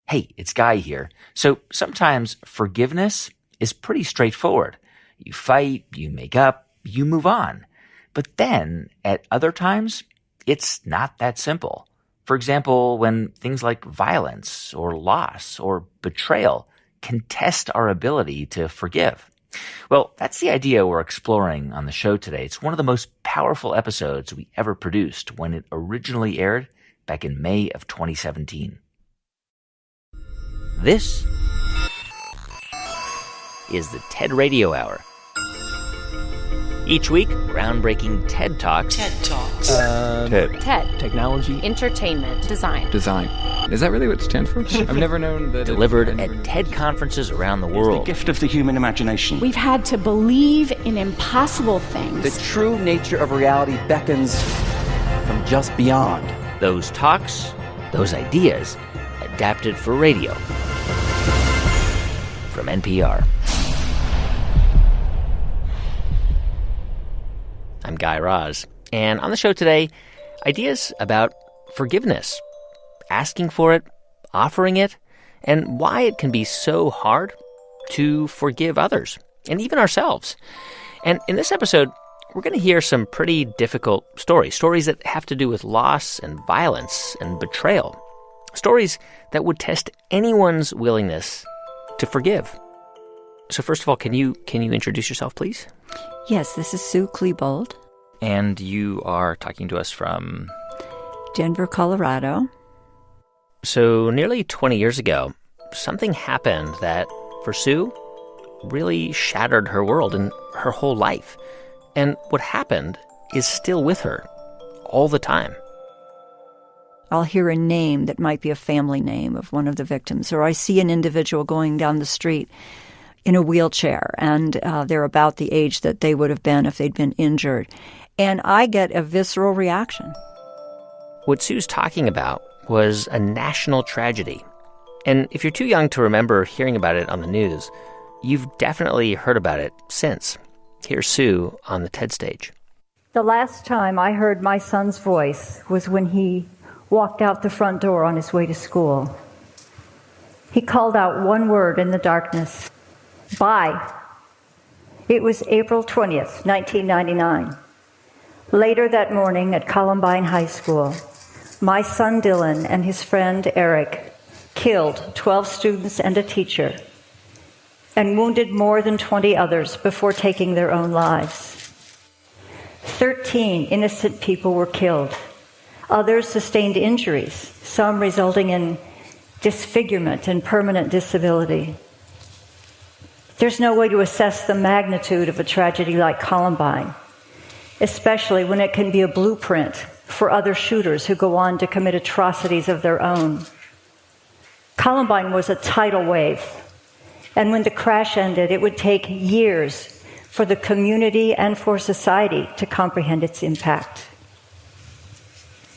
Hey, it's Guy here. So sometimes forgiveness is pretty straightforward. You fight, you make up, you move on. But then, at other times, it's not that simple. For example, when things like violence or loss or betrayal can test our ability to forgive. Well, that's the idea we're exploring on the show today. It's one of the most powerful episodes we ever produced when it originally aired back in May of 2017. This is the TED Radio Hour. Each week, groundbreaking TED Talks. TED. Technology. Entertainment. Design. Is that really what it stands for? I've never known that. Delivered at TED conferences around the world. The gift of the human imagination. We've had to believe in impossible things. The true nature of reality beckons from just beyond. Those talks, those ideas, adapted for radio. From NPR. I'm Guy Raz, and on the show today, ideas about forgiveness, asking for it, offering it, and why it can be so hard to forgive others, and even ourselves. And in this episode, we're going to hear some pretty difficult stories that have to do with loss and violence and betrayal, stories that would test anyone's willingness to forgive. So first of all, can you introduce yourself, please? Yes, this is Sue Klebold. And you are talking to us from? Denver, Colorado. So nearly 20 years ago, something happened that, for Sue, really shattered her world and her whole life. And what happened is still with her all the time. I'll hear a name that might be a family name of one of the victims, or I see an individual going down the street in a wheelchair, and they're about the age that they would have been if they'd been injured. And I get a visceral reaction. What Sue's talking about was a national tragedy. And if you're too young to remember hearing about it on the news, you've definitely heard about it since. Here's Sue on the TED stage. The last time I heard my son's voice was when he walked out the front door on his way to school. He called out one word in the darkness: bye. It was April 20th, 1999. Later that morning at Columbine High School, my son Dylan and his friend Eric killed 12 students and a teacher and wounded more than 20 others before taking their own lives. 13 innocent people were killed. Others sustained injuries, some resulting in disfigurement and permanent disability. There's no way to assess the magnitude of a tragedy like Columbine, especially when it can be a blueprint for other shooters who go on to commit atrocities of their own. Columbine was a tidal wave, and when the crash ended, it would take years for the community and for society to comprehend its impact.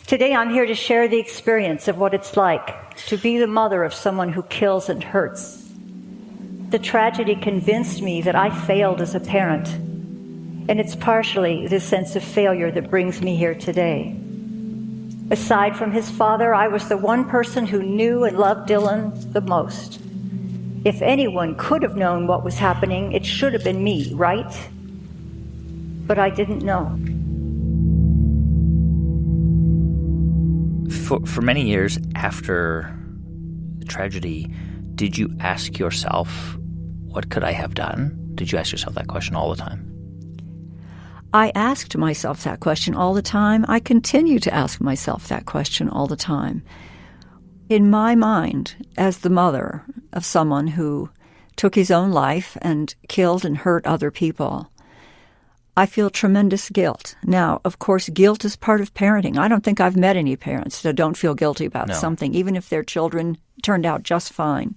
Today, I'm here to share the experience of what it's like to be the mother of someone who kills and hurts. The tragedy convinced me that I failed as a parent, and it's partially this sense of failure that brings me here today. Aside from his father, I was the one person who knew and loved Dylan the most. If anyone could have known what was happening, it should have been me, right? But I didn't know. For many years after the tragedy, did you ask yourself, what could I have done? Did you ask yourself that question all the time? I asked myself that question all the time. I continue to ask myself that question all the time. In my mind, as the mother of someone who took his own life and killed and hurt other people, I feel tremendous guilt. Now, of course, guilt is part of parenting. I don't think I've met any parents that don't feel guilty about something, even if their children turned out just fine.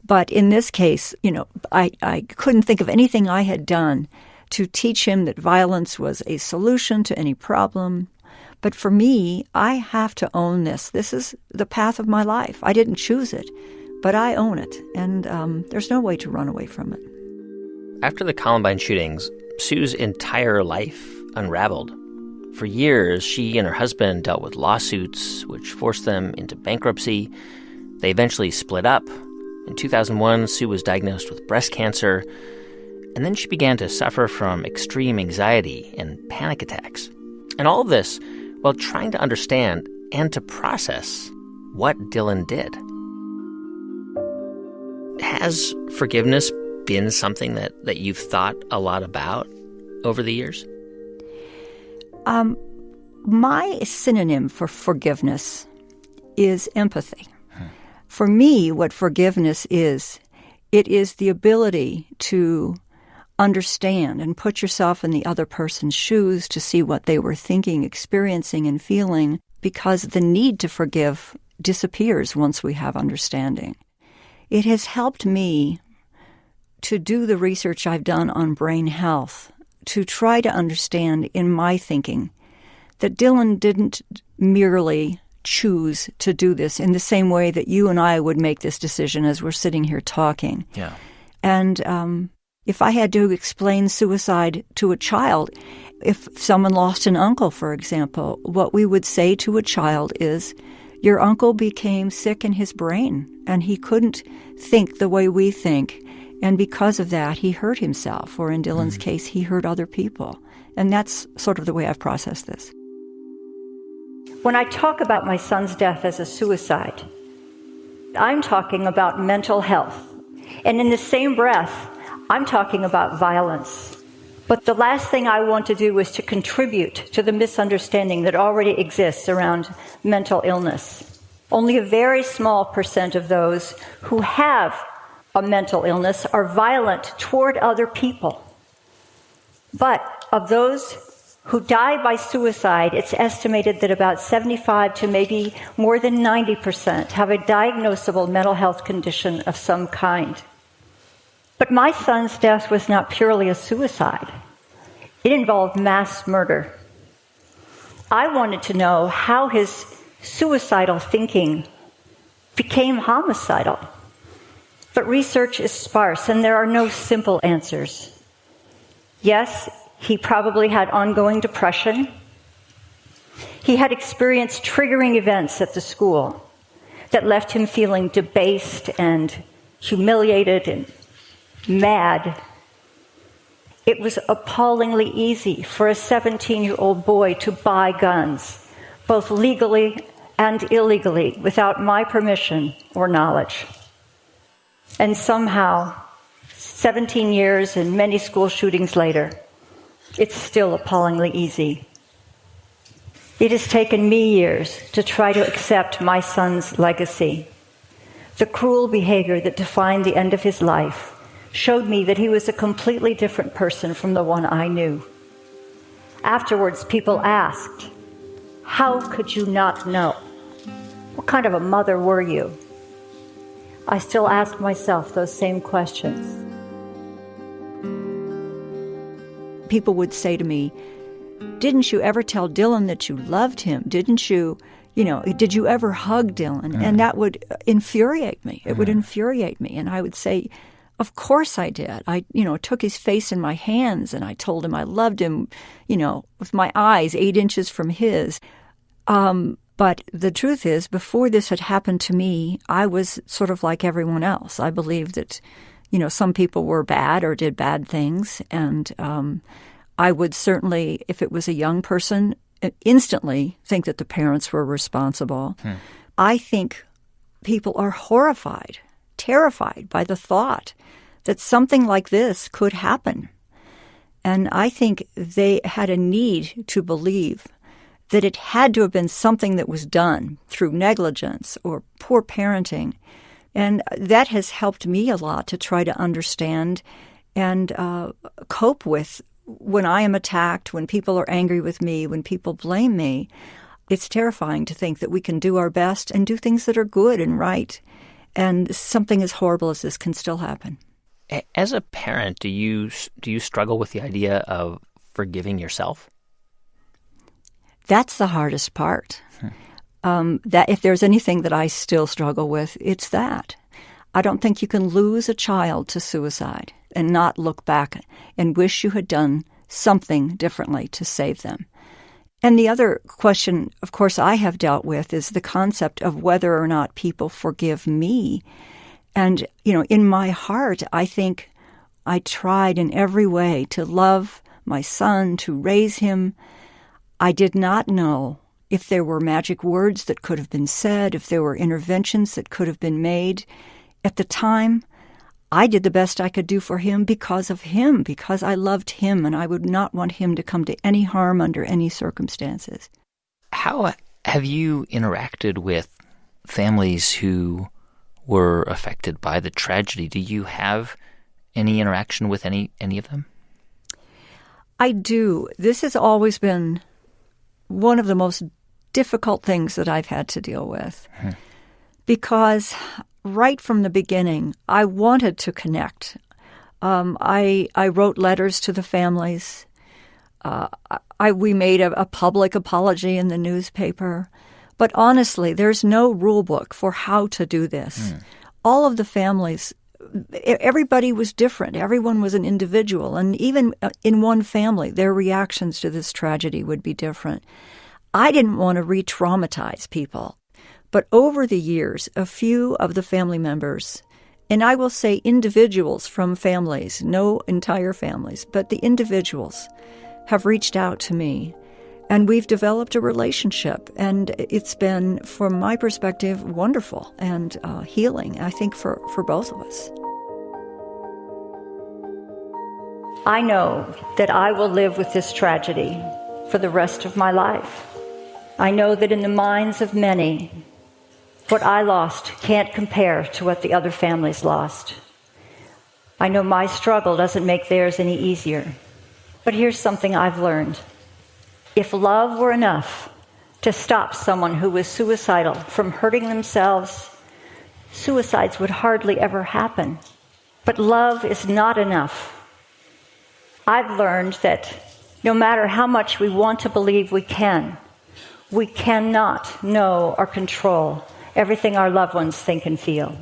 But in this case, I couldn't think of anything I had done to teach him that violence was a solution to any problem. But for me, I have to own this. This is the path of my life. I didn't choose it, but I own it. And there's no way to run away from it. After the Columbine shootings, Sue's entire life unraveled. For years, she and her husband dealt with lawsuits, which forced them into bankruptcy. They eventually split up. In 2001, Sue was diagnosed with breast cancer, and then she began to suffer from extreme anxiety and panic attacks. And all of this while trying to understand and to process what Dylan did. Has forgiveness been something that you've thought a lot about over the years? My synonym for forgiveness is empathy. For me, what forgiveness is, it is the ability to understand and put yourself in the other person's shoes to see what they were thinking, experiencing, and feeling, because the need to forgive disappears once we have understanding. It has helped me to do the research I've done on brain health, to try to understand in my thinking that Dylan didn't merely choose to do this in the same way that you and I would make this decision as we're sitting here talking. Yeah. And if I had to explain suicide to a child, if someone lost an uncle, for example, what we would say to a child is, your uncle became sick in his brain, and he couldn't think the way we think, and because of that, he hurt himself, or in Dylan's case, he hurt other people. And that's sort of the way I've processed this. When I talk about my son's death as a suicide, I'm talking about mental health. And in the same breath, I'm talking about violence. But the last thing I want to do is to contribute to the misunderstanding that already exists around mental illness. Only a very small percent of those who have a mental illness are violent toward other people. But of those who die by suicide, it's estimated that about 75 to maybe more than 90% have a diagnosable mental health condition of some kind. But my son's death was not purely a suicide. It involved mass murder. I wanted to know how his suicidal thinking became homicidal. But research is sparse, and there are no simple answers. Yes, he probably had ongoing depression. He had experienced triggering events at the school that left him feeling debased and humiliated and mad. It was appallingly easy for a 17-year-old boy to buy guns, both legally and illegally, without my permission or knowledge. And somehow, 17 years and many school shootings later, it's still appallingly easy. It has taken me years to try to accept my son's legacy. The cruel behavior that defined the end of his life showed me that he was a completely different person from the one I knew. Afterwards, people asked, "How could you not know? What kind of a mother were you?" I still ask myself those same questions. People would say to me, "Didn't you ever tell Dylan that you loved him? Didn't you, did you ever hug Dylan?" And that would infuriate me. It would infuriate me. And I would say, "Of course I did. I, took his face in my hands and I told him I loved him, with my eyes 8 inches from his." But the truth is, before this had happened to me, I was sort of like everyone else. I believed that, some people were bad or did bad things. And I would certainly, if it was a young person, instantly think that the parents were responsible. I think people are horrified, terrified by the thought that something like this could happen. And I think they had a need to believe that it had to have been something that was done through negligence or poor parenting. And that has helped me a lot to try to understand and cope with when I am attacked, when people are angry with me, when people blame me. It's terrifying to think that we can do our best and do things that are good and right, and something as horrible as this can still happen. As a parent, do you struggle with the idea of forgiving yourself? That's the hardest part. That if there's anything that I still struggle with, it's that. I don't think you can lose a child to suicide and not look back and wish you had done something differently to save them. And the other question, of course, I have dealt with is the concept of whether or not people forgive me. And, in my heart, I think I tried in every way to love my son, to raise him. I did not know if there were magic words that could have been said, if there were interventions that could have been made. At the time, I did the best I could do for him because of him, because I loved him, and I would not want him to come to any harm under any circumstances. How have you interacted with families who were affected by the tragedy? Do you have any interaction with any of them? I do. This has always been one of the most difficult things that I've had to deal with. Because right from the beginning, I wanted to connect. I wrote letters to the families. We made a public apology in the newspaper. But honestly, there's no rule book for how to do this. All of the families, everybody was different. Everyone was an individual. And even in one family, their reactions to this tragedy would be different. I didn't want to re-traumatize people. But over the years, a few of the family members, and I will say individuals from families, no entire families, but the individuals have reached out to me. And we've developed a relationship. And it's been, from my perspective, wonderful and healing, I think, for both of us. I know that I will live with this tragedy for the rest of my life. I know that in the minds of many, what I lost can't compare to what the other families lost. I know my struggle doesn't make theirs any easier. But here's something I've learned. If love were enough to stop someone who was suicidal from hurting themselves, suicides would hardly ever happen. But love is not enough. I've learned that no matter how much we want to believe we cannot know or control everything our loved ones think and feel.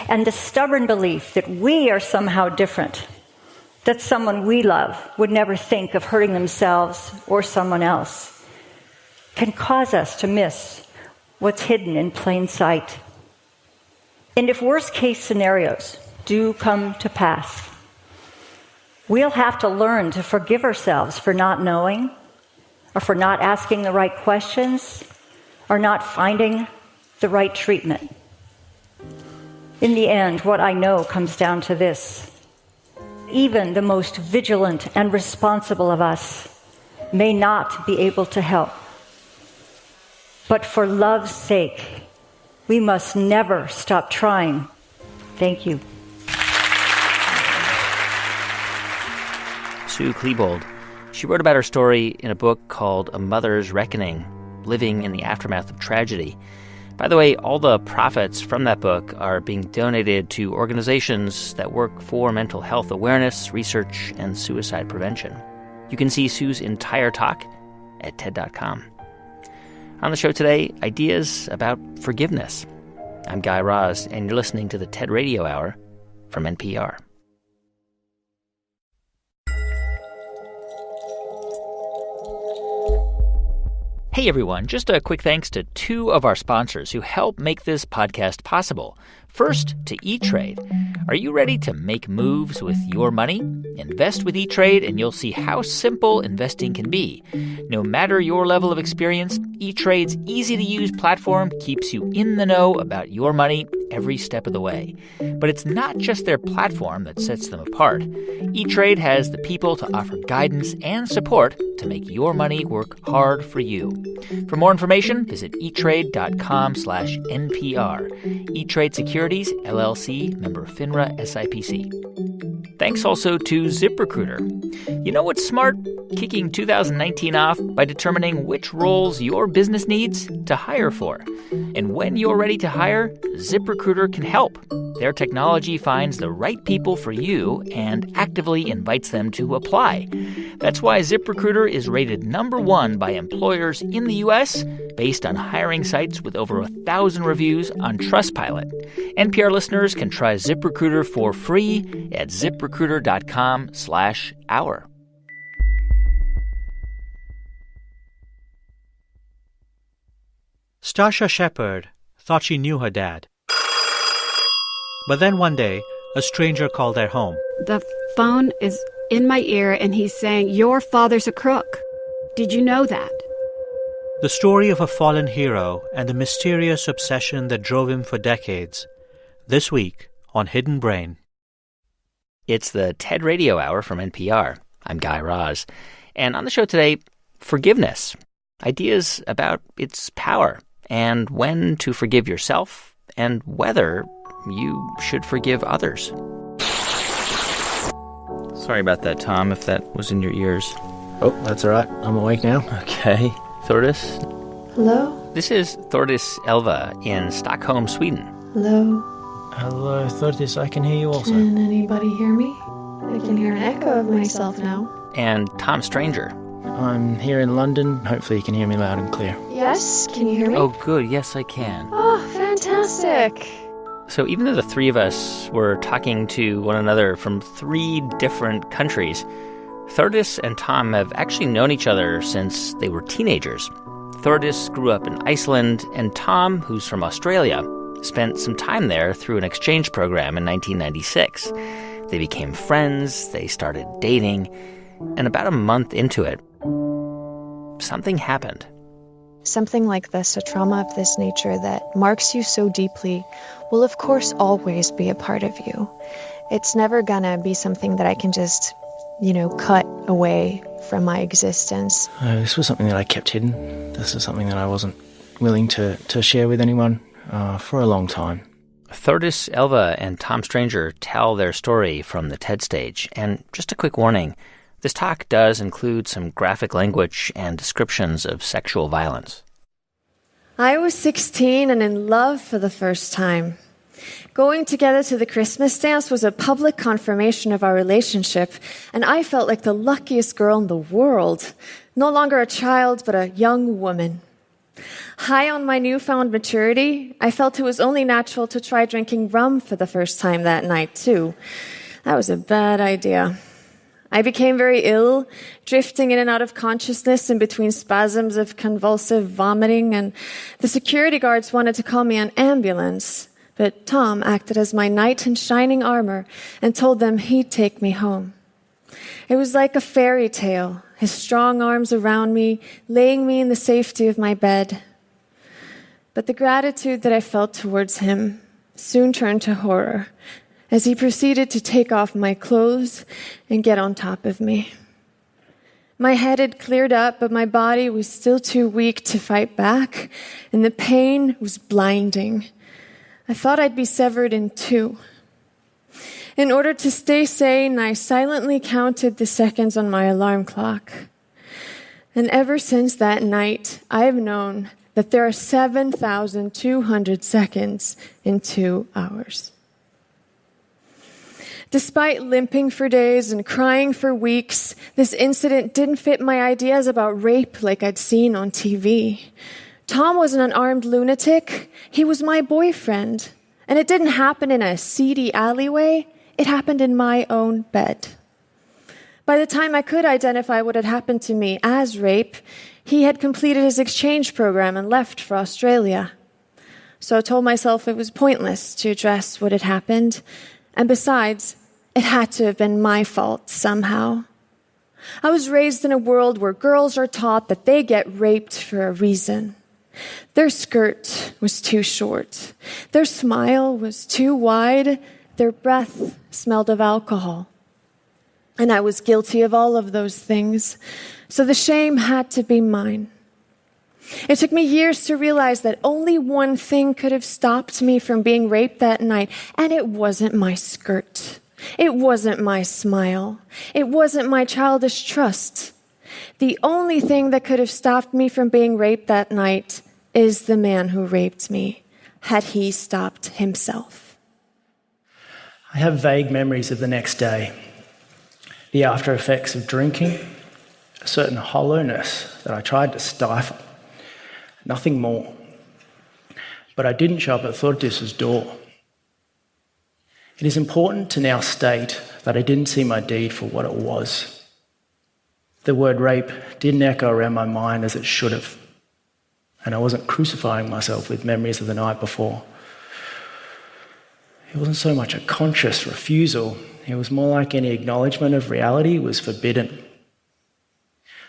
And the stubborn belief that we are somehow different, that someone we love would never think of hurting themselves or someone else, can cause us to miss what's hidden in plain sight. And if worst-case scenarios do come to pass, we'll have to learn to forgive ourselves for not knowing, or for not asking the right questions, or not finding the right treatment. In the end, what I know comes down to this. Even the most vigilant and responsible of us may not be able to help. But for love's sake, we must never stop trying. Thank you. Sue Klebold. She wrote about her story in a book called A Mother's Reckoning, Living in the Aftermath of Tragedy. By the way, all the profits from that book are being donated to organizations that work for mental health awareness, research, and suicide prevention. You can see Sue's entire talk at TED.com. On the show today, ideas about forgiveness. I'm Guy Raz, and you're listening to the TED Radio Hour from NPR. Hey everyone, just a quick thanks to two of our sponsors who help make this podcast possible. First, to E-Trade. Are you ready to make moves with your money? Invest with E-Trade and you'll see how simple investing can be. No matter your level of experience, E-Trade's easy-to-use platform keeps you in the know about your money every step of the way. But it's not just their platform that sets them apart. E-Trade has the people to offer guidance and support to make your money work hard for you. For more information, visit eTrade.com/NPR. E-Trade Securities, LLC, member FINRA SIPC. Thanks also to ZipRecruiter. You know what's smart? Kicking 2019 off by determining which roles your business needs to hire for. And when you're ready to hire, ZipRecruiter can help. Their technology finds the right people for you and actively invites them to apply. That's why ZipRecruiter is rated #1 by employers in the U.S. based on hiring sites with over 1,000 reviews on Trustpilot. NPR listeners can try ZipRecruiter for free at ZipRecruiter.com/hour. Starsha Shepherd thought she knew her dad. But then one day, a stranger called their home. The phone is in my ear and he's saying, "Your father's a crook. Did you know that?" The story of a fallen hero and the mysterious obsession that drove him for decades. This week on Hidden Brain. It's the TED Radio Hour from NPR. I'm Guy Raz. And on the show today, forgiveness. Ideas about its power and when to forgive yourself and whether you should forgive others. Sorry about that, Tom, if that was in your ears. Oh, that's all right. I'm awake now. Okay. Thordis? Hello? This is Thordis Elva in Stockholm, Sweden. Hello? Hello, Thordis. I can hear you also. Can anybody hear me? I can hear an echo of myself now. And Tom Stranger. I'm here in London. Hopefully you can hear me loud and clear. Yes? Can you hear me? Oh, good. Yes, I can. Oh, fantastic. So even though the three of us were talking to one another from 3 different countries, Thordis and Tom have actually known each other since they were teenagers. Thordis grew up in Iceland, and Tom, who's from Australia, spent some time there through an exchange program in 1996. They became friends, they started dating, and about a month into it, something happened. Something like this, a trauma of this nature that marks you so deeply, will of course always be a part of you. It's never gonna be something that I can just, cut away from my existence. This was something that I kept hidden. This is something that I wasn't willing to share with anyone for a long time. Thordis Elva and Tom Stranger tell their story from the TED stage. And just a quick warning, this talk does include some graphic language and descriptions of sexual violence. I was 16 and in love for the first time. Going together to the Christmas dance was a public confirmation of our relationship, and I felt like the luckiest girl in the world. No longer a child, but a young woman. High on my newfound maturity, I felt it was only natural to try drinking rum for the first time that night, too. That was a bad idea. I became very ill, drifting in and out of consciousness in between spasms of convulsive vomiting, and the security guards wanted to call me an ambulance. But Tom acted as my knight in shining armor and told them he'd take me home. It was like a fairy tale, his strong arms around me, laying me in the safety of my bed. But the gratitude that I felt towards him soon turned to horror as he proceeded to take off my clothes and get on top of me. My head had cleared up, but my body was still too weak to fight back, and the pain was blinding. I thought I'd be severed in 2. In order to stay sane, I silently counted the seconds on my alarm clock. And ever since that night, I have known that there are 7,200 seconds in 2 hours. Despite limping for days and crying for weeks, this incident didn't fit my ideas about rape like I'd seen on TV. Tom wasn't an armed lunatic. He was my boyfriend. And it didn't happen in a seedy alleyway. It happened in my own bed. By the time I could identify what had happened to me as rape, he had completed his exchange program and left for Australia. So I told myself it was pointless to address what had happened. And besides, it had to have been my fault somehow. I was raised in a world where girls are taught that they get raped for a reason. Their skirt was too short. Their smile was too wide. Their breath smelled of alcohol. And I was guilty of all of those things. So the shame had to be mine. It took me years to realize that only one thing could have stopped me from being raped that night, and it wasn't my skirt. It wasn't my smile. It wasn't my childish trust. The only thing that could have stopped me from being raped that night is the man who raped me, had he stopped himself. I have vague memories of the next day, the after effects of drinking, a certain hollowness that I tried to stifle, nothing more. But I didn't show up at Thordis's door. It is important to now state that I didn't see my deed for what it was. The word rape didn't echo around my mind as it should have. and I wasn't crucifying myself with memories of the night before. It wasn't so much a conscious refusal, it was more like any acknowledgement of reality was forbidden.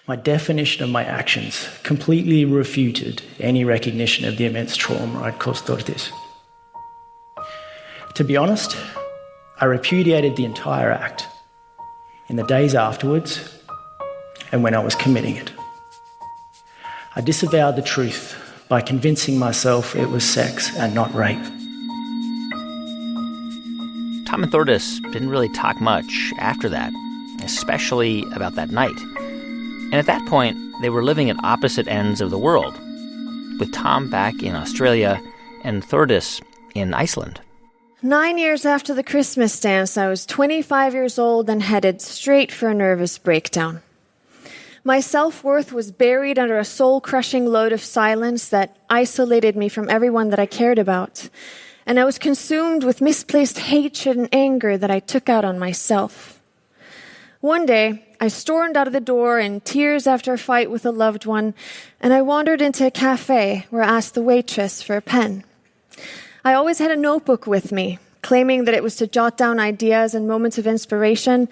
My definition of my actions completely refuted any recognition of the immense trauma I'd caused Tortes. To be honest, I repudiated the entire act in the days afterwards and when I was committing it. I disavowed the truth by convincing myself it was sex and not rape. Tom and Thordis didn't really talk much after that, especially about that night. And at that point, they were living at opposite ends of the world, with Tom back in Australia and Thordis in Iceland. 9 years after the Christmas dance, I was 25 years old and headed straight for a nervous breakdown. My self-worth was buried under a soul-crushing load of silence that isolated me from everyone that I cared about. And I was consumed with misplaced hatred and anger that I took out on myself. One day, I stormed out of the door in tears after a fight with a loved one, and I wandered into a cafe where I asked the waitress for a pen. I always had a notebook with me, claiming that it was to jot down ideas and moments of inspiration,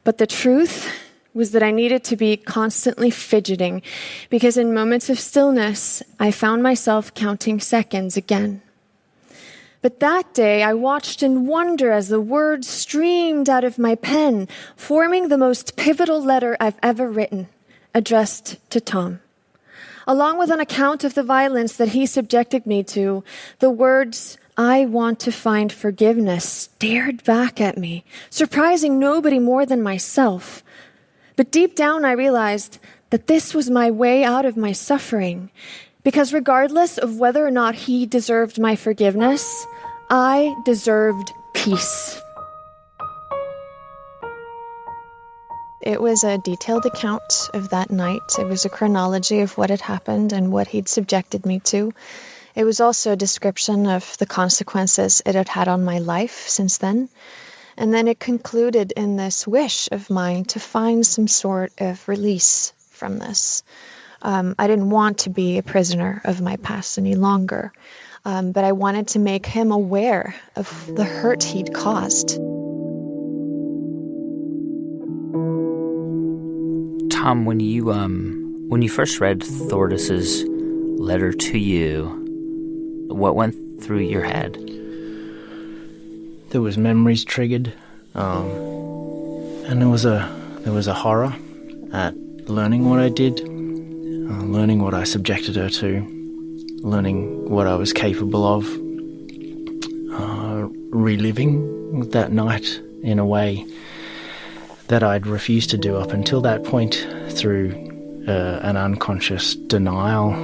but the truth was that I needed to be constantly fidgeting, because in moments of stillness, I found myself counting seconds again. But that day, I watched in wonder as the words streamed out of my pen, forming the most pivotal letter I've ever written, addressed to Tom. Along with an account of the violence that he subjected me to, the words, "I want to find forgiveness," stared back at me, surprising nobody more than myself. But deep down, I realized that this was my way out of my suffering, because regardless of whether or not he deserved my forgiveness, I deserved peace. It was a detailed account of that night. It was a chronology of what had happened and what he'd subjected me to. It was also a description of the consequences it had had on my life since then. And then it concluded in this wish of mine to find some sort of release from this. I didn't want to be a prisoner of my past any longer. But I wanted to make him aware of the hurt he'd caused. Tom, when you first read Thordis's letter to you, what went through your head? There was memories triggered, and there was a horror at learning what I did, learning what I subjected her to. Learning what I was capable of, reliving that night in a way that I'd refused to do up until that point through an unconscious denial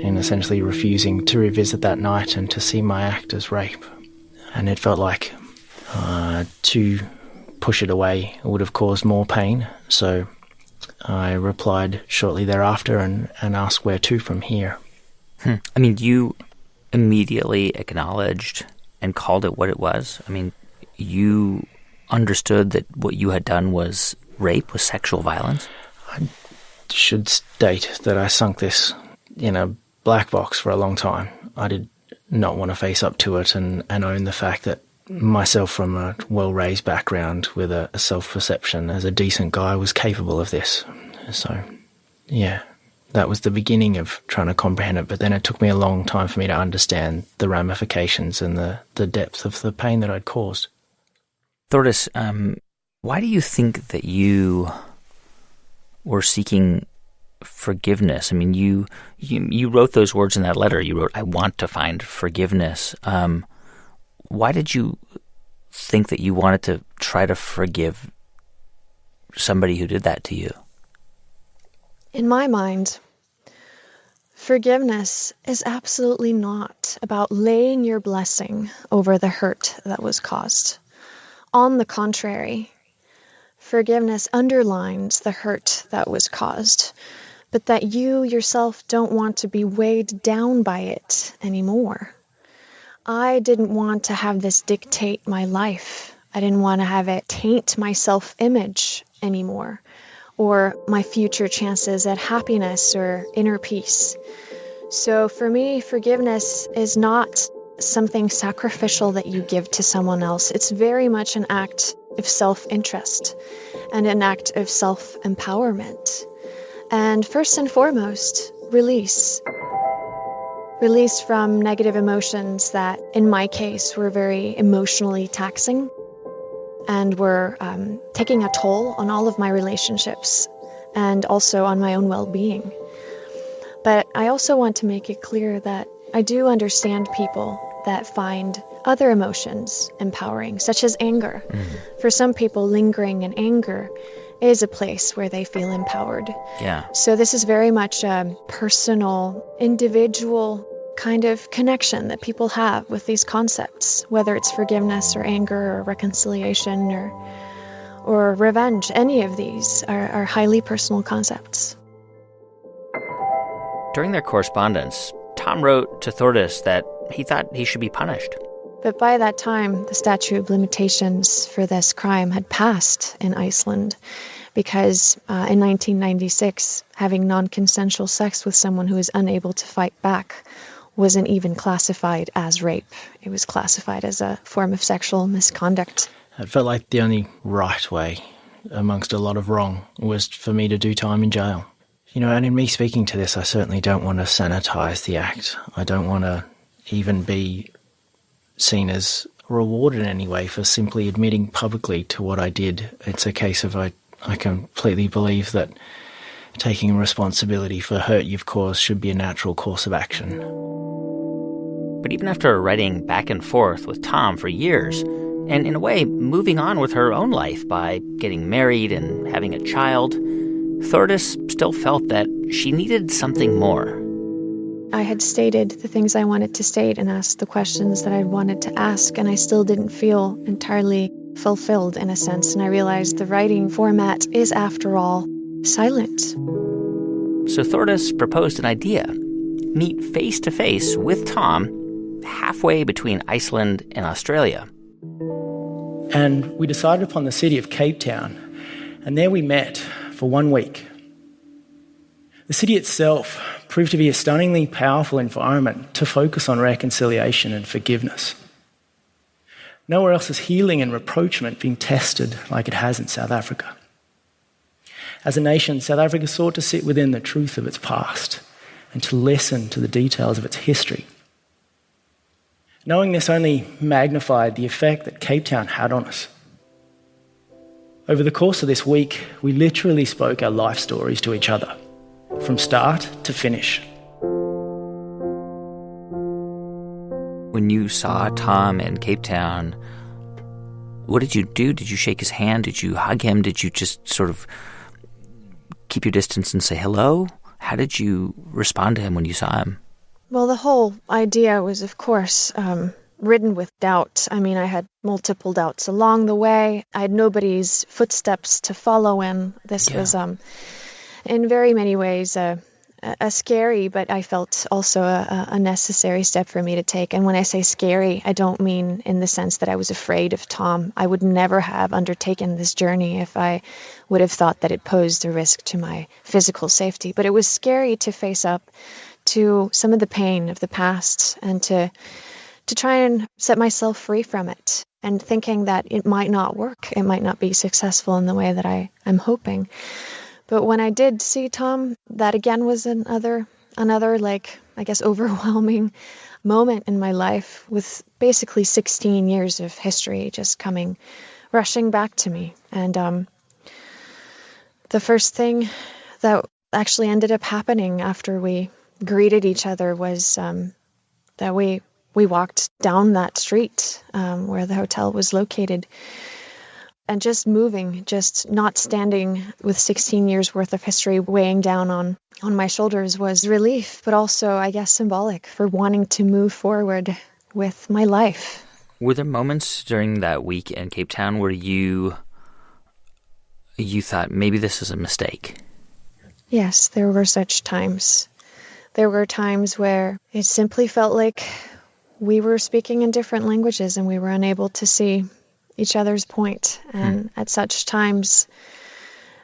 and essentially refusing to revisit that night and to see my act as rape. And it felt like to push it away would have caused more pain, so I replied shortly thereafter and asked where to from here. I mean, you immediately acknowledged and called it what it was. I mean, you understood that what you had done was rape, was sexual violence. I should state that I sunk this in a black box for a long time. I did not want to face up to it and own the fact that myself from a well-raised background with a self-perception as a decent guy was capable of this. So, yeah. That was the beginning of trying to comprehend it, but then it took me a long time for me to understand the ramifications and the depth of the pain that I'd caused. Thordis, why do you think that you were seeking forgiveness? I mean, you wrote those words in that letter. You wrote, "I want to find forgiveness." Why did you think that you wanted to try to forgive somebody who did that to you? In my mind, forgiveness is absolutely not about laying your blessing over the hurt that was caused. On the contrary, forgiveness underlines the hurt that was caused, but that you yourself don't want to be weighed down by it anymore. I didn't want to have this dictate my life. I didn't want to have it taint my self-image anymore, or my future chances at happiness or inner peace. So for me, forgiveness is not something sacrificial that you give to someone else. It's very much an act of self-interest and an act of self-empowerment. And first and foremost, release. Release from negative emotions that, in my case, were very emotionally taxing and were taking a toll on all of my relationships and also on my own well-being. But I also want to make it clear that I do understand people that find other emotions empowering, such as anger. For some people, lingering in anger is a place where they feel empowered. Yeah. So this is very much a personal, individual kind of connection that people have with these concepts, whether it's forgiveness or anger or reconciliation or revenge. Any of these are highly personal concepts. During their correspondence, Tom wrote to Thordis that he thought he should be punished. But by that time, the statute of limitations for this crime had passed in Iceland because in 1996, having non-consensual sex with someone who is unable to fight back wasn't even classified as rape. It was classified as a form of sexual misconduct. It felt like the only right way, amongst a lot of wrong, was for me to do time in jail. You know, and in me speaking to this, I certainly don't want to sanitise the act. I don't want to even be seen as rewarded in any way for simply admitting publicly to what I did. It's a case of I completely believe that taking responsibility for hurt you've caused should be a natural course of action. But even after writing back and forth with Tom for years, and in a way moving on with her own life by getting married and having a child, Thordis still felt that she needed something more. I had stated the things I wanted to state and asked the questions that I wanted to ask, and I still didn't feel entirely fulfilled in a sense. And I realized the writing format is, after all, silent. So Thordis proposed an idea. Meet face-to-face with Tom halfway between Iceland and Australia. And we decided upon the city of Cape Town, and there we met for 1 week. The city itself proved to be a stunningly powerful environment to focus on reconciliation and forgiveness. Nowhere else is healing and rapprochement being tested like it has in South Africa. As a nation, South Africa sought to sit within the truth of its past and to listen to the details of its history. Knowing this only magnified the effect that Cape Town had on us. Over the course of this week, we literally spoke our life stories to each other, from start to finish. When you saw Tom in Cape Town, what did you do? Did you shake his hand? Did you hug him? Did you just sort of keep your distance and say hello? How did you respond to him when you saw him? Well, the whole idea was, of course, ridden with doubt. I mean, I had multiple doubts along the way. I had nobody's footsteps to follow in. This was, in very many ways, a scary, but I felt also a necessary step for me to take. And when I say scary, I don't mean in the sense that I was afraid of Tom. I would never have undertaken this journey if I would have thought that it posed a risk to my physical safety. But it was scary to face up to some of the pain of the past and to try and set myself free from it, and thinking that it might not work, it might not be successful in the way that I'm hoping. But when I did see Tom, that again was another like, I guess, overwhelming moment in my life, with basically 16 years of history just rushing back to me. And the first thing that actually ended up happening after we greeted each other was that we walked down that street where the hotel was located, and just moving, just not standing with 16 years worth of history weighing down on my shoulders was relief, but also, I guess, symbolic for wanting to move forward with my life. Were there moments during that week in Cape Town where you thought maybe this is a mistake? Yes, there were such times. There were times where it simply felt like we were speaking in different languages and we were unable to see each other's point. And at such times,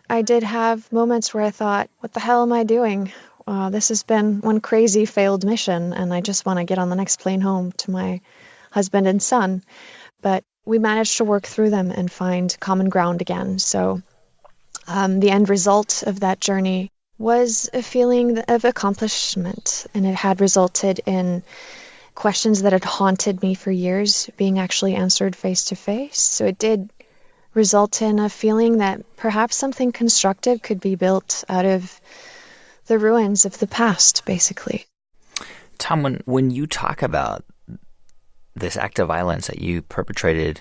I did have moments where I thought, what the hell am I doing? this has been one crazy failed mission, and I just want to get on the next plane home to my husband and son. But we managed to work through them and find common ground again. So the end result of that journey was a feeling of accomplishment, and it had resulted in questions that had haunted me for years being actually answered face to face. So it did result in a feeling that perhaps something constructive could be built out of the ruins of the past, basically. Tom, when you talk about this act of violence that you perpetrated,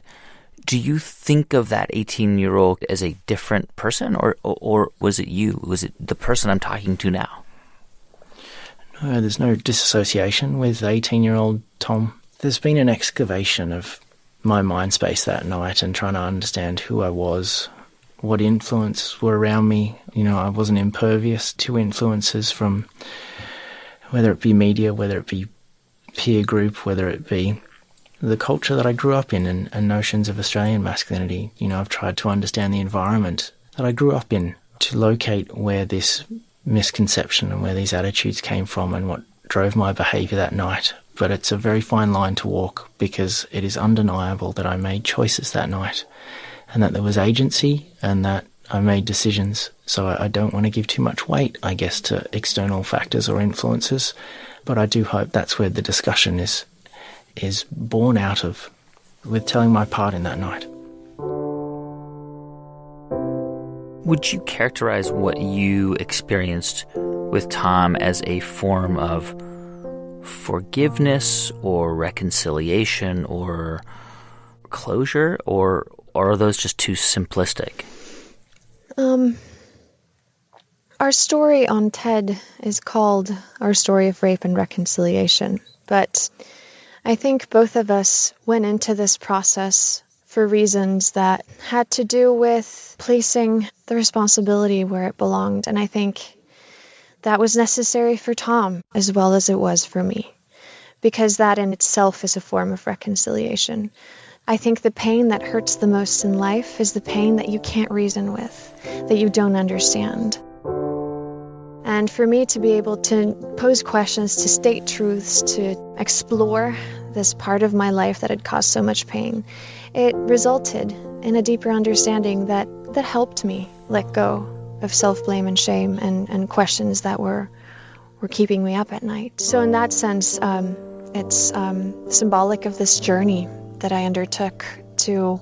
do you think of that 18-year-old as a different person, or was it you? Was it the person I'm talking to now? No, there's no disassociation with 18-year-old Tom. There's been an excavation of my mind space that night and trying to understand who I was, what influences were around me. I wasn't impervious to influences from whether it be media, whether it be peer group, whether it be the culture that I grew up in and notions of Australian masculinity. I've tried to understand the environment that I grew up in to locate where this misconception and where these attitudes came from and what drove my behaviour that night. But it's a very fine line to walk, because it is undeniable that I made choices that night and that there was agency and that I made decisions. So I don't want to give too much weight, I guess, to external factors or influences. But I do hope that's where the discussion is born out of, with telling my part in that night. Would you characterize what you experienced with Tom as a form of forgiveness or reconciliation or closure, or are those just too simplistic? Our story on TED is called Our Story of Rape and Reconciliation, but I think both of us went into this process for reasons that had to do with placing the responsibility where it belonged. And I think that was necessary for Tom as well as it was for me, because that in itself is a form of reconciliation. I think the pain that hurts the most in life is the pain that you can't reason with, that you don't understand. And for me to be able to pose questions, to state truths, to explore this part of my life that had caused so much pain, it resulted in a deeper understanding that helped me let go of self-blame and shame and questions that were keeping me up at night. So in that sense, it's symbolic of this journey that I undertook to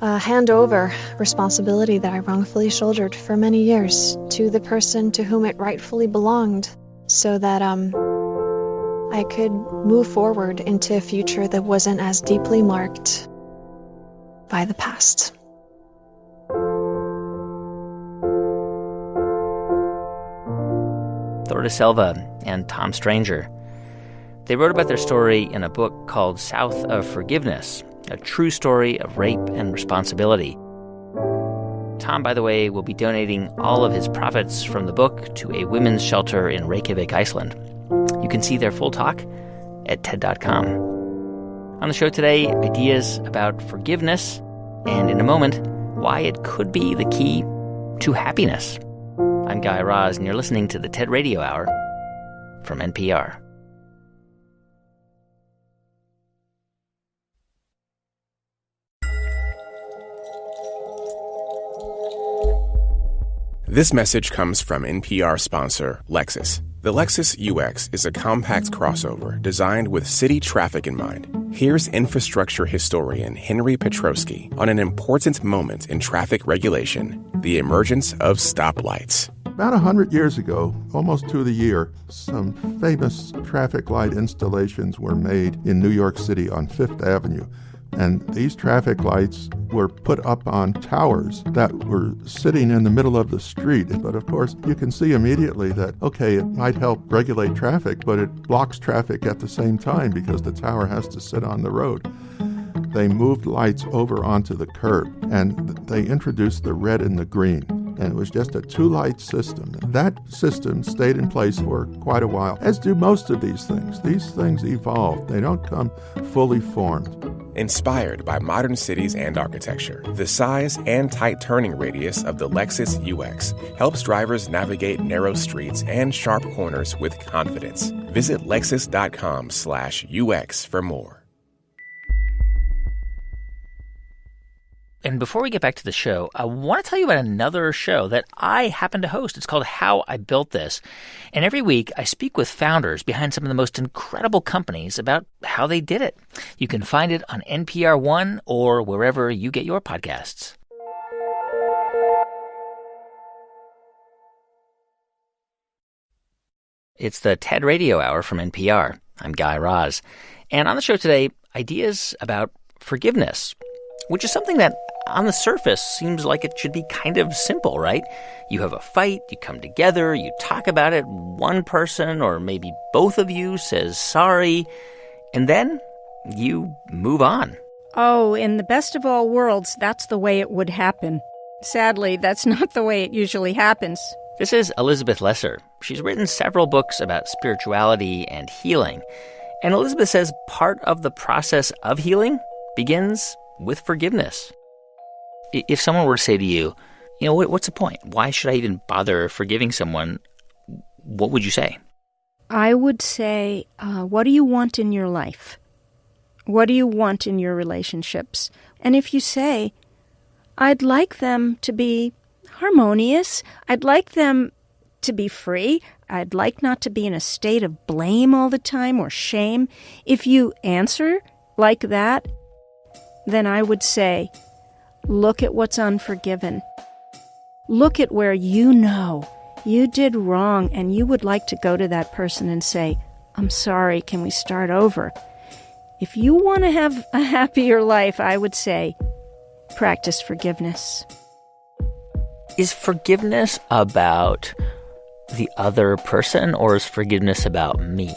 hand over responsibility that I wrongfully shouldered for many years to the person to whom it rightfully belonged, so that I could move forward into a future that wasn't as deeply marked by the past. Thor de Silva and Tom Stranger. They wrote about their story in a book called South of Forgiveness, a true story of rape and responsibility. Tom, by the way, will be donating all of his profits from the book to a women's shelter in Reykjavik, Iceland. You can see their full talk at TED.com. On the show today, ideas about forgiveness, and in a moment, why it could be the key to happiness. I'm Guy Raz, and you're listening to the TED Radio Hour from NPR. This message comes from NPR sponsor Lexus. The Lexus UX is a compact crossover designed with city traffic in mind. Here's infrastructure historian Henry Petrosky on an important moment in traffic regulation, the emergence of stoplights. About 100 years ago, almost to the year, some famous traffic light installations were made in New York City on Fifth Avenue. And these traffic lights were put up on towers that were sitting in the middle of the street. But of course, you can see immediately that, okay, it might help regulate traffic, but it blocks traffic at the same time because the tower has to sit on the road. They moved lights over onto the curb, and they introduced the red and the green. And it was just a two-light system. That system stayed in place for quite a while, as do most of these things. These things evolve. They don't come fully formed. Inspired by modern cities and architecture, the size and tight turning radius of the Lexus UX helps drivers navigate narrow streets and sharp corners with confidence. Visit lexus.com/UX for more. And before we get back to the show, I want to tell you about another show that I happen to host. It's called How I Built This. And every week, I speak with founders behind some of the most incredible companies about how they did it. You can find it on NPR One or wherever you get your podcasts. It's the TED Radio Hour from NPR. I'm Guy Raz. And on the show today, ideas about forgiveness, which is something that on the surface seems like it should be kind of simple, right? You have a fight, you come together, you talk about it, one person or maybe both of you says sorry, and then you move on. Oh, in the best of all worlds, that's the way it would happen. Sadly, that's not the way it usually happens. This is Elizabeth Lesser. She's written several books about spirituality and healing. And Elizabeth says part of the process of healing begins with forgiveness. If someone were to say to you, what's the point? Why should I even bother forgiving someone? What would you say? I would say, what do you want in your life? What do you want in your relationships? And if you say, I'd like them to be harmonious, I'd like them to be free, I'd like not to be in a state of blame all the time or shame. If you answer like that, then I would say, look at what's unforgiven. Look at where you know you did wrong and you would like to go to that person and say, I'm sorry, can we start over? If you want to have a happier life, I would say, practice forgiveness. Is forgiveness about the other person or is forgiveness about me?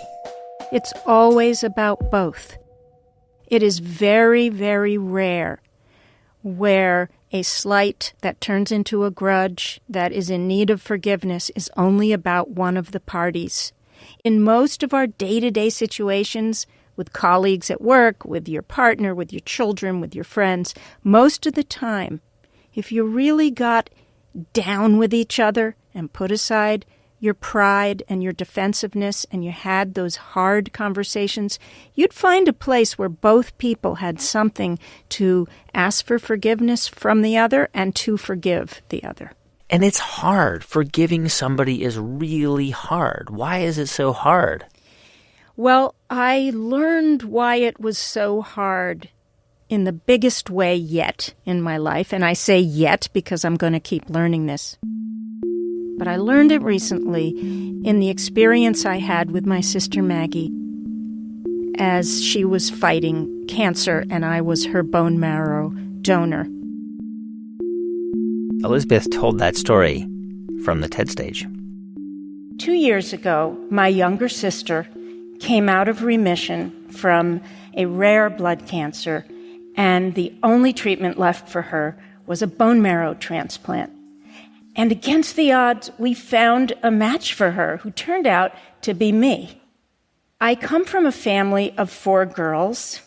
It's always about both. It is very, very rare where a slight that turns into a grudge that is in need of forgiveness is only about one of the parties. In most of our day-to-day situations, with colleagues at work, with your partner, with your children, with your friends, most of the time, if you really got down with each other and put aside your pride and your defensiveness and you had those hard conversations, you'd find a place where both people had something to ask for forgiveness from the other and to forgive the other. And it's hard. Forgiving somebody is really hard. Why is it so hard? Well, I learned why it was so hard in the biggest way yet in my life. And I say yet because I'm going to keep learning this. But I learned it recently in the experience I had with my sister Maggie as she was fighting cancer and I was her bone marrow donor. Elizabeth told that story from the TED stage. 2 years ago, my younger sister came out of remission from a rare blood cancer, and the only treatment left for her was a bone marrow transplant. And against the odds, we found a match for her who turned out to be me. I come from a family of 4 girls,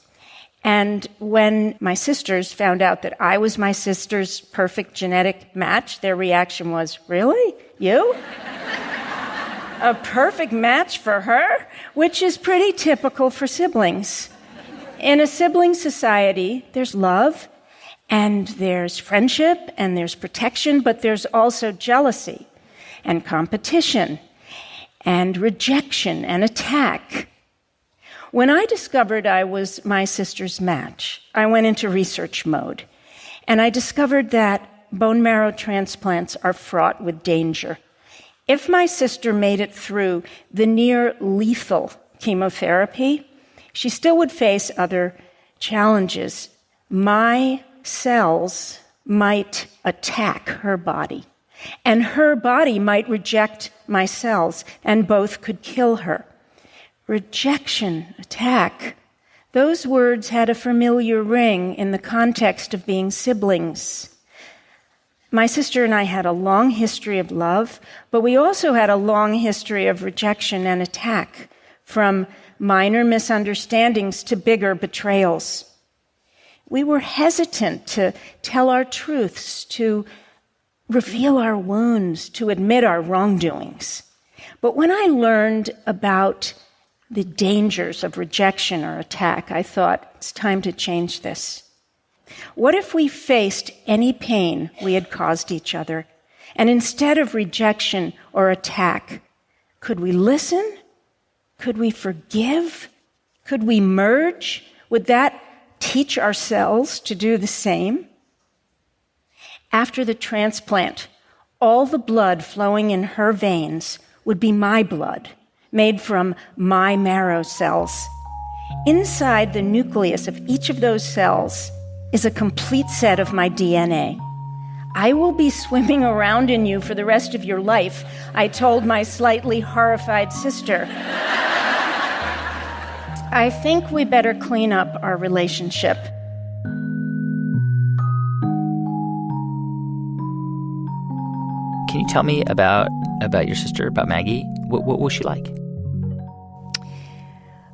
and when my sisters found out that I was my sister's perfect genetic match, their reaction was, really? You? A perfect match for her? Which is pretty typical for siblings. In a sibling society, there's love, and there's friendship, and there's protection, but there's also jealousy, and competition, and rejection, and attack. When I discovered I was my sister's match, I went into research mode, and I discovered that bone marrow transplants are fraught with danger. If my sister made it through the near-lethal chemotherapy, she still would face other challenges. My cells might attack her body, and her body might reject my cells, and both could kill her. Rejection, attack, those words had a familiar ring in the context of being siblings. My sister and I had a long history of love, but we also had a long history of rejection and attack, from minor misunderstandings to bigger betrayals. We were hesitant to tell our truths, to reveal our wounds, to admit our wrongdoings. But when I learned about the dangers of rejection or attack, I thought, it's time to change this. What if we faced any pain we had caused each other, and instead of rejection or attack, could we listen? Could we forgive? Could we merge? Would that teach ourselves to do the same? After the transplant, all the blood flowing in her veins would be my blood, made from my marrow cells. Inside the nucleus of each of those cells is a complete set of my DNA. I will be swimming around in you for the rest of your life, I told my slightly horrified sister. I think we better clean up our relationship. Can you tell me about your sister, about Maggie? What was she like?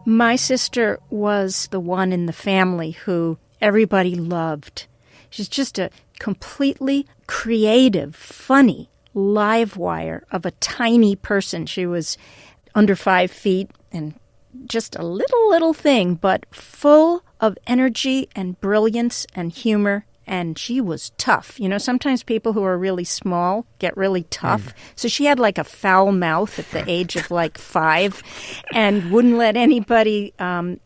My sister was the one in the family who everybody loved. She's just a completely creative, funny, live wire of a tiny person. She was under 5 feet and just a little thing, but full of energy and brilliance and humor. And she was tough. You know, sometimes people who are really small get really tough. So she had like a foul mouth at the age of like 5 and wouldn't let anybody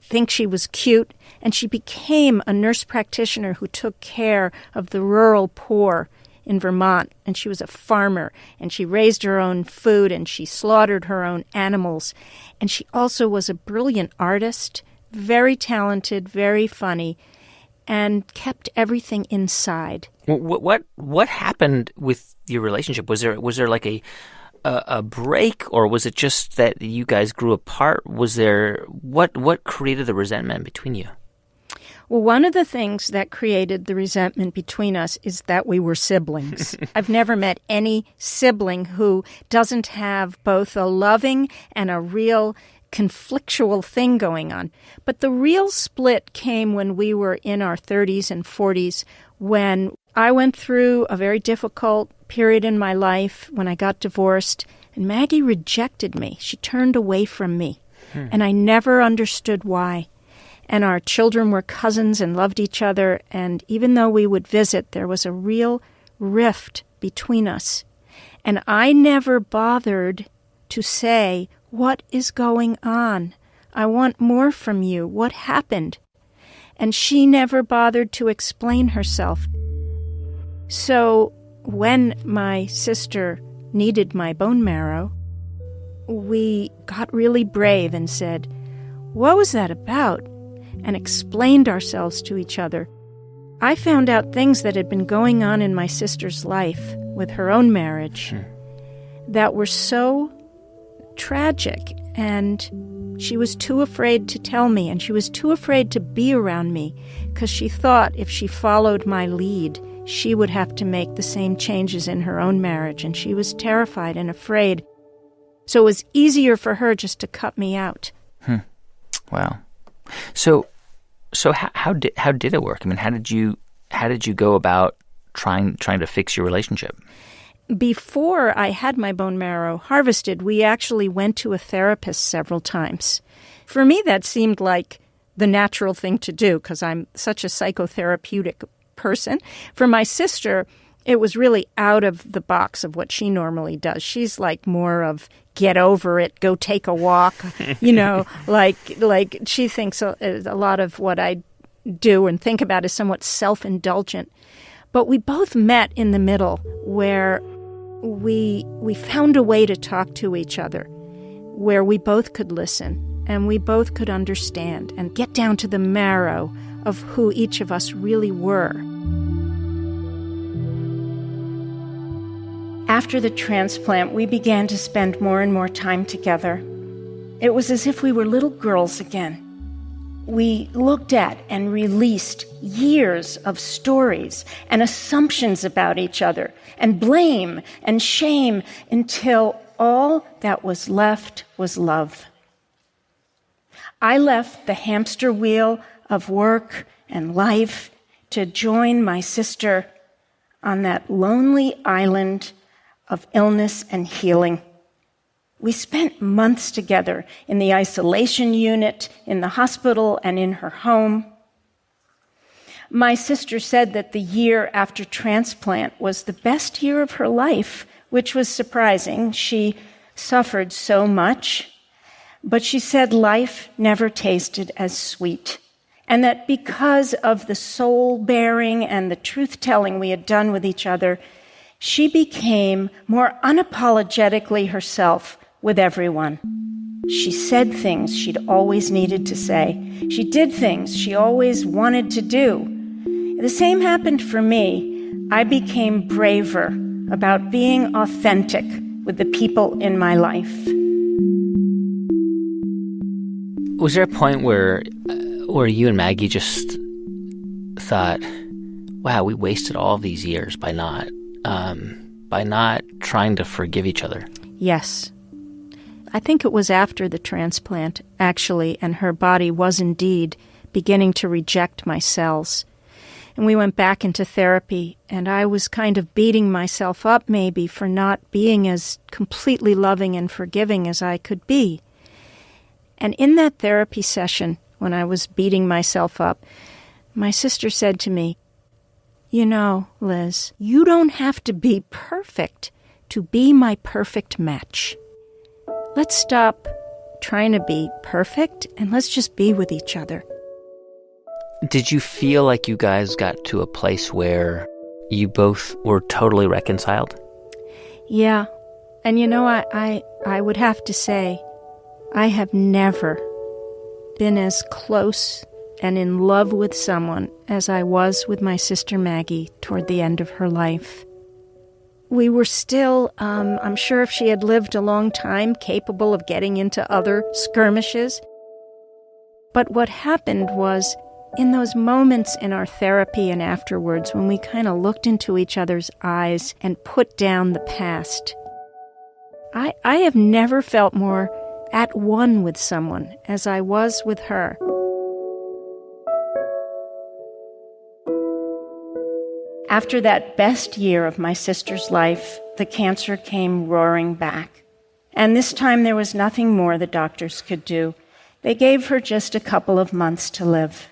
think she was cute. And she became a nurse practitioner who took care of the rural poor in Vermont. And she was a farmer. And she raised her own food and she slaughtered her own animals. And she also was a brilliant artist, very talented, very funny, and kept everything inside. What happened with your relationship? Was there like a break, or was it just that you guys grew apart? Was there what created the resentment between you? Well, one of the things that created the resentment between us is that we were siblings. I've never met any sibling who doesn't have both a loving and a real conflictual thing going on. But the real split came when we were in our 30s and 40s, when I went through a very difficult period in my life when I got divorced, and Maggie rejected me. She turned away from me, and I never understood why. And our children were cousins and loved each other, and even though we would visit, there was a real rift between us. And I never bothered to say, what is going on? I want more from you. What happened? And she never bothered to explain herself. So when my sister needed my bone marrow, we got really brave and said, what was that about? And explained ourselves to each other. I found out things that had been going on in my sister's life with her own marriage that were so tragic, and she was too afraid to tell me, and she was too afraid to be around me because she thought if she followed my lead, she would have to make the same changes in her own marriage, and she was terrified and afraid. So it was easier for her just to cut me out. Wow. So how did it work? I mean, how did you go about trying to fix your relationship? Before I had my bone marrow harvested, we actually went to a therapist several times. For me, that seemed like the natural thing to do because I'm such a psychotherapeutic person. For my sister, it was really out of the box of what she normally does. She's like more of get over it, go take a walk, like she thinks a lot of what I do and think about is somewhat self-indulgent. But we both met in the middle where we found a way to talk to each other, where we both could listen and we both could understand and get down to the marrow of who each of us really were. After the transplant, we began to spend more and more time together. It was as if we were little girls again. We looked at and released years of stories and assumptions about each other, and blame and shame, until all that was left was love. I left the hamster wheel of work and life to join my sister on that lonely island of illness and healing. We spent months together in the isolation unit, in the hospital, and in her home. My sister said that the year after transplant was the best year of her life, which was surprising. She suffered so much, but she said life never tasted as sweet, and that because of the soul-bearing and the truth-telling we had done with each other, she became more unapologetically herself with everyone. She said things she'd always needed to say. She did things she always wanted to do. The same happened for me. I became braver about being authentic with the people in my life. Was there a point where you and Maggie just thought, wow, we wasted all of these years by not trying to forgive each other? Yes. I think it was after the transplant, actually, and her body was indeed beginning to reject my cells. And we went back into therapy, and I was kind of beating myself up maybe for not being as completely loving and forgiving as I could be. And in that therapy session, when I was beating myself up, my sister said to me, "You know, Liz, you don't have to be perfect to be my perfect match. Let's stop trying to be perfect and let's just be with each other." Did you feel like you guys got to a place where you both were totally reconciled? Yeah. And you know, I would have to say, I have never been as close and in love with someone as I was with my sister Maggie toward the end of her life. We were still, I'm sure if she had lived a long time, capable of getting into other skirmishes. But what happened was, in those moments in our therapy and afterwards, when we kind of looked into each other's eyes and put down the past, I have never felt more at one with someone as I was with her. After that best year of my sister's life, the cancer came roaring back. And this time there was nothing more the doctors could do. They gave her just a couple of months to live.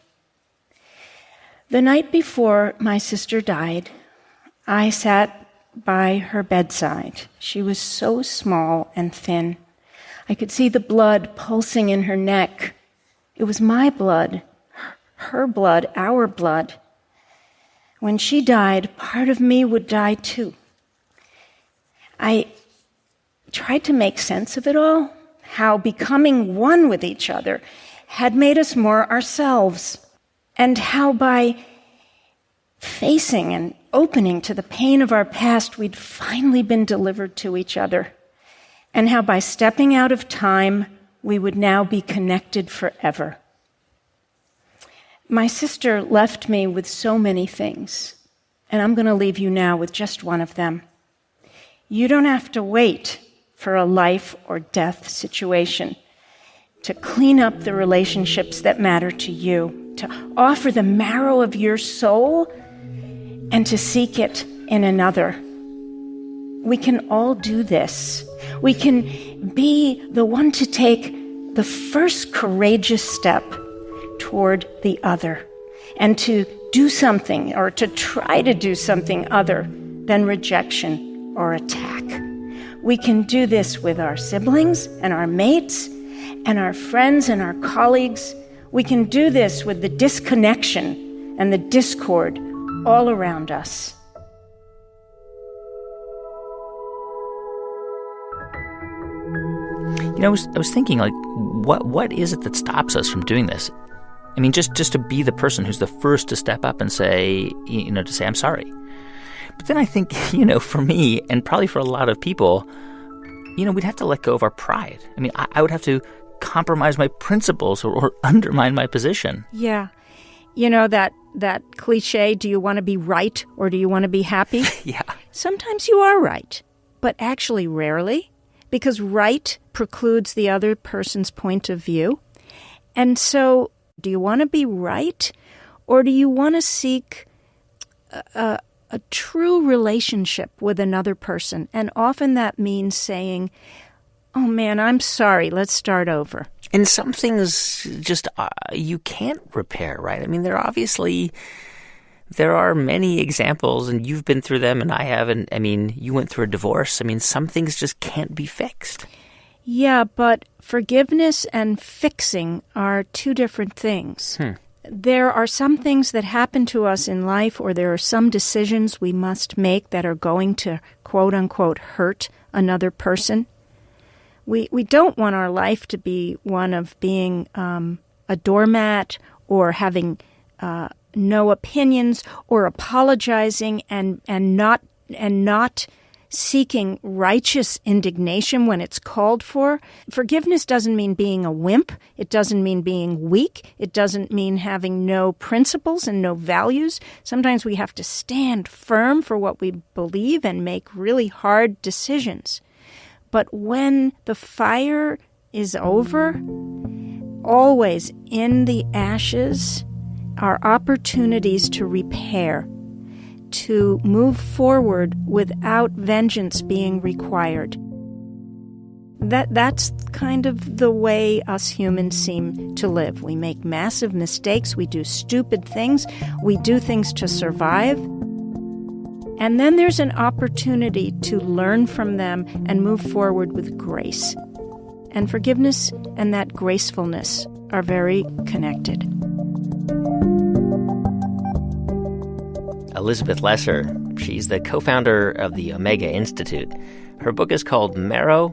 The night before my sister died, I sat by her bedside. She was so small and thin. I could see the blood pulsing in her neck. It was my blood, her blood, our blood. When she died, part of me would die too. I tried to make sense of it all, how becoming one with each other had made us more ourselves, and how by facing and opening to the pain of our past, we'd finally been delivered to each other, and how by stepping out of time, we would now be connected forever. My sister left me with so many things, and I'm going to leave you now with just one of them. You don't have to wait for a life or death situation to clean up the relationships that matter to you, to offer the marrow of your soul, and to seek it in another. We can all do this. We can be the one to take the first courageous step toward the other, and to do something or to try to do something other than rejection or attack. We can do this with our siblings and our mates and our friends and our colleagues. We can do this with the disconnection and the discord all around us. You know, I was thinking, like, what is it that stops us from doing this? I mean, just to be the person who's the first to step up and say, to say, I'm sorry. But then I think, for me, and probably for a lot of people, we'd have to let go of our pride. I mean, I would have to compromise my principles or undermine my position. Yeah. That cliche, do you want to be right or do you want to be happy? Yeah. Sometimes you are right, but actually rarely, because right precludes the other person's point of view. And so, do you want to be right, or do you want to seek a true relationship with another person. And often that means saying, oh man, I'm sorry, let's start over. And some things just you can't repair, right? I mean, there are many examples, and you've been through them, and I have, and I mean, you went through a divorce. I mean, some things just can't be fixed. Yeah, but forgiveness and fixing are two different things. There are some things that happen to us in life, or there are some decisions we must make that are going to, quote-unquote, hurt another person. We don't want our life to be one of being a doormat or having no opinions or apologizing and not seeking righteous indignation when it's called for. Forgiveness doesn't mean being a wimp. It doesn't mean being weak. It doesn't mean having no principles and no values. Sometimes we have to stand firm for what we believe and make really hard decisions. But when the fire is over, always in the ashes are opportunities to repair, to move forward without vengeance being required. That's kind of the way us humans seem to live. We make massive mistakes. We do stupid things. We do things to survive. And then there's an opportunity to learn from them and move forward with grace. And forgiveness and that gracefulness are very connected. Elizabeth Lesser, she's the co-founder of the Omega Institute. Her book is called Marrow,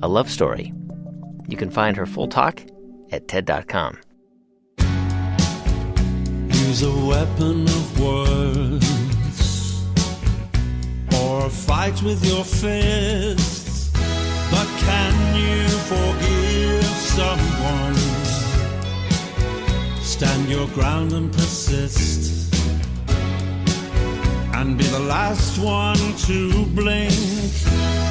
A Love Story. You can find her full talk at TED.com. Use a weapon of words or fight with your fists, but can you forgive someone? Stand your ground and persist, and be the last one to blink,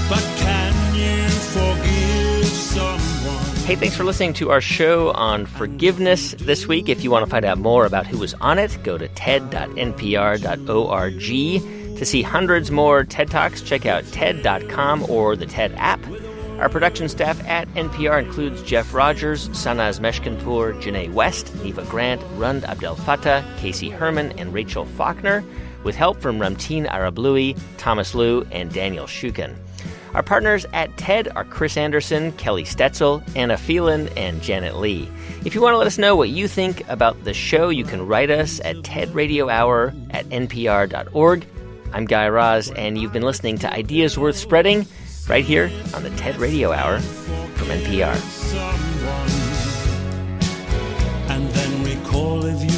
but can you forgive someone? Hey, thanks for listening to our show on forgiveness this week. If you want to find out more about who was on it, go to ted.npr.org. To see hundreds more TED Talks, check out TED.com or the TED app. Our production staff at NPR includes Jeff Rogers, Sanaz Meshkinpour, Janae West, Neva Grant, Rund Abdel Fattah, Casey Herman, and Rachel Faulkner, with help from Ramteen Arablouei, Thomas Liu, and Daniel Shukin. Our partners at TED are Chris Anderson, Kelly Stetzel, Anna Phelan, and Janet Lee. If you want to let us know what you think about the show, you can write us at tedradiohour@npr.org. I'm Guy Raz, and you've been listening to Ideas Worth Spreading right here on the TED Radio Hour from NPR. And then recall if